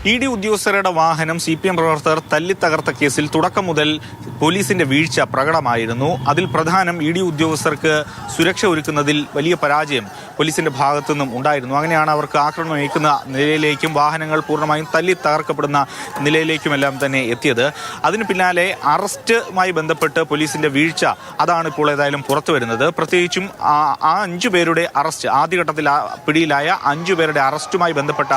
ED. ഉദ്യോഗസ്ഥരുടെ വാഹനം CPM പ്രവർത്തകർ തല്ലിത്തകർത്ത കേസിൽ തുടക്കം മുതൽ പോലീസിന്റെ വീഴ്ച പ്രകടമായിരുന്നു. അതിൽ പ്രധാനം ഇ.ഡി. ഉദ്യോഗസ്ഥർക്ക് സുരക്ഷ ഒരുക്കുന്നതിൽ വലിയ പരാജയം പോലീസിന്റെ ഭാഗത്തു നിന്നും ഉണ്ടായിരുന്നു. അങ്ങനെയാണ് അവർക്ക് ആക്രമണം ഏൽക്കുന്ന നിലയിലേക്കും വാഹനങ്ങൾ പൂർണ്ണമായും തല്ലിത്തകർക്കപ്പെടുന്ന നിലയിലേക്കുമെല്ലാം തന്നെ എത്തിയത്. അതിന് പിന്നാലെ അറസ്റ്റുമായി ബന്ധപ്പെട്ട് പോലീസിന്റെ വീഴ്ച അതാണ് ഇപ്പോൾ ഏതായാലും പുറത്തു വരുന്നത്. പ്രത്യേകിച്ചും ആ 5 പേരുടെ അറസ്റ്റ്, ആദ്യഘട്ടത്തിൽ പിടിയിലായ 5 പേരുടെ അറസ്റ്റുമായി ബന്ധപ്പെട്ട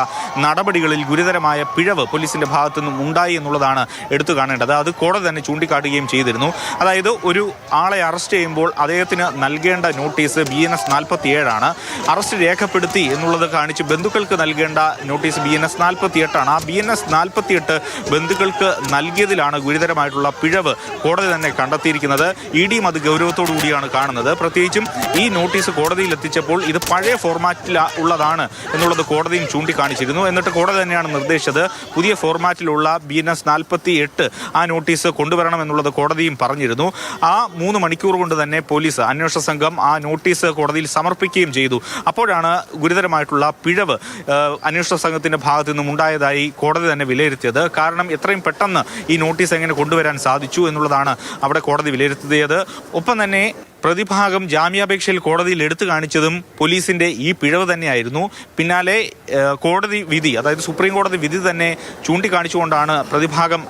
നടപടികളിൽ ഗുരുതരമായ പിഴവ് പോലീസിന്റെ ഭാഗത്തു നിന്നും ഉണ്ടായി എന്നുള്ളതാണ് എടുത്തു കാണേണ്ടത്. അത് കോടതി തന്നെ ചൂണ്ടിക്കാട്ടുകയും ചെയ്തിരുന്നു. അതായത് ഒരു ആളെ അറസ്റ്റ് ചെയ്യുമ്പോൾ അദ്ദേഹത്തിന് നൽകേണ്ട നോട്ടീസ് BNS 47 ആണ്. അറസ്റ്റ് രേഖപ്പെടുത്തി എന്നുള്ളത് കാണിച്ച് ബന്ധുക്കൾക്ക് നൽകേണ്ട നോട്ടീസ് BNS 48 ആണ്. ആ BNS 48 ബന്ധുക്കൾക്ക് നൽകിയതിലാണ് ഗുരുതരമായിട്ടുള്ള പിഴവ് കോടതി തന്നെ കണ്ടെത്തിയിരിക്കുന്നത്. EDയും അത് ഗൗരവത്തോടു കൂടിയാണ് കാണുന്നത്. പ്രത്യേകിച്ചും ഈ നോട്ടീസ് കോടതിയിൽ എത്തിച്ചപ്പോൾ ഇത് പഴയ ഫോർമാറ്റിൽ ഉള്ളതാണ് എന്നുള്ളത് കോടതിയും ചൂണ്ടിക്കാണിച്ചിരുന്നു. എന്നിട്ട് കോടതി തന്നെയാണ് നിർദ്ദേശിച്ചത് പുതിയ ഫോർമാറ്റിലുള്ള BNS 48 ആ നോട്ടീസ് കൊണ്ടുവരണം എന്നുള്ളത് കോടതിയും പറഞ്ഞിരുന്നു. ആ 3 മണിക്കൂർ കൊണ്ട് തന്നെ പോലീസ് അന്വേഷണ സംഘം ആ നോട്ടീസ് കോടതിയിൽ സമർപ്പിക്കുകയും ചെയ്തു. അപ്പോഴാണ് ഗുരുതരമായിട്ടുള്ള പിഴവ് അന്വേഷണ സംഘത്തിന്റെ ഭാഗത്തു നിന്നും ഉണ്ടായതായി കോടതി തന്നെ വിലയിരുത്തിയത്. കാരണം എത്രയും പെട്ടെന്ന് ഈ നോട്ടീസ് എങ്ങനെ കൊണ്ടുവരാൻ സാധിച്ചു എന്നുള്ളതാണ് അവിടെ കോടതി വിലയിരുത്തിയത്. ഒപ്പം തന്നെ പ്രതിഭാഗം ജാമ്യാപേക്ഷയിൽ കോടതിയിൽ എടുത്തു കാണിച്ചതും പോലീസിന്റെ ഈ പിഴവ് തന്നെയായിരുന്നു. പിന്നാലെ കോടതി വിധി, അതായത് സുപ്രീം കോടതി വിധി തന്നെ ചൂണ്ടിക്കാണിച്ചുകൊണ്ടാണ് പ്രതിഭാഗം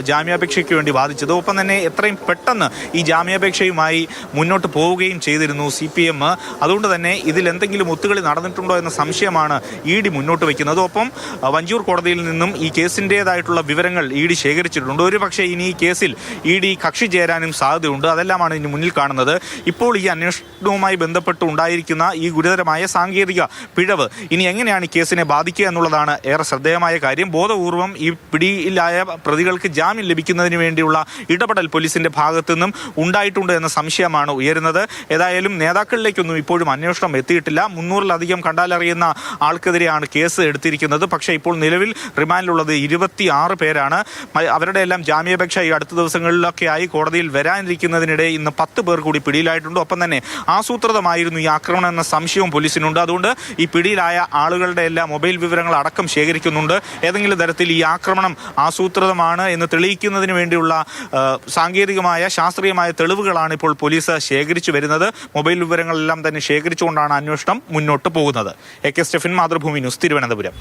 ജാമ്യാപേക്ഷയ്ക്ക് വേണ്ടി വാദിച്ചത്. ഒപ്പം തന്നെ എത്രയും പെട്ടെന്ന് ഈ ജാമ്യാപേക്ഷയുമായി മുന്നോട്ട് പോവുകയും ചെയ്തിരുന്നു CPM. അതുകൊണ്ട് തന്നെ ഇതിൽ എന്തെങ്കിലും ഒത്തുകളി നടന്നിട്ടുണ്ടോ എന്ന സംശയമാണ് ED മുന്നോട്ട് വയ്ക്കുന്നത്. ഒപ്പം വഞ്ചൂർ കോടതിയിൽ നിന്നും ഈ കേസിൻ്റെതായിട്ടുള്ള വിവരങ്ങൾ ED ശേഖരിച്ചിട്ടുണ്ട്. ഒരു പക്ഷേ ഇനി ഈ കേസിൽ ED കക്ഷി ചേരാനും സാധ്യതയുണ്ട്. അതെല്ലാമാണ് ഇനി മുന്നിൽ കാണുന്നത്. ഇപ്പോൾ ഈ അന്വേഷണവുമായി ബന്ധപ്പെട്ട് ഉണ്ടായിരിക്കുന്ന ഈ ഗുരുതരമായ സാങ്കേതിക പിഴവ് ഇനി എങ്ങനെയാണ് ഈ കേസിനെ ബാധിക്കുക എന്നുള്ളതാണ് ഏറെ ശ്രദ്ധേയമായ കാര്യം. ബോധപൂർവം ഈ പിടിയിലായ പ്രതികൾക്ക് ജാമ്യം ലഭിക്കുന്നതിന് വേണ്ടിയുള്ള ഇടപെടൽ പോലീസിന്റെ ഭാഗത്തു നിന്നും ഉണ്ടായിട്ടുണ്ട് എന്ന സംശയമാണ് ഉയരുന്നത്. ഏതായാലും നേതാക്കളിലേക്കൊന്നും ഇപ്പോഴും അന്വേഷണം എത്തിയിട്ടില്ല. 300-ലധികം കണ്ടാലറിയുന്ന ആൾക്കെതിരെയാണ് കേസ് എടുത്തിരിക്കുന്നത്. പക്ഷേ ഇപ്പോൾ നിലവിൽ റിമാൻഡിലുള്ളത് 26 പേരാണ്. അവരുടെ എല്ലാം ജാമ്യാപേക്ഷ ഈ അടുത്ത ദിവസങ്ങളിലൊക്കെ ആയി കോടതിയിൽ വരാനിരിക്കുന്നതിനിടെ ഇന്ന് 10 പേർ കൂടി പിടിയിലായിട്ടുണ്ട്. ഒപ്പം തന്നെ ആസൂത്രിതമായിരുന്നു ഈ ആക്രമണം എന്ന സംശയവും പോലീസിനുണ്ട്. അതുകൊണ്ട് ഈ പിടിയിലായ ആളുകളുടെ എല്ലാ മൊബൈൽ വിവരങ്ങൾ അടക്കം ശേഖരിക്കുന്നുണ്ട്. ഏതെങ്കിലും തരത്തിൽ ഈ ആക്രമണം ആസൂത്രിതമാണ് എന്ന് തെളിയിക്കുന്നതിന് വേണ്ടിയുള്ള സാങ്കേതികമായ ശാസ്ത്രീയമായ തെളിവുകളാണ് ഇപ്പോൾ പോലീസ് ശേഖരിച്ചു വരുന്നത്. മൊബൈൽ വിവരങ്ങളെല്ലാം തന്നെ ശേഖരിച്ചുകൊണ്ടാണ് അന്വേഷണം മുന്നോട്ട് പോകുന്നത്. AK Stephin, Mathrubhumi news, Thiruvananthapuram.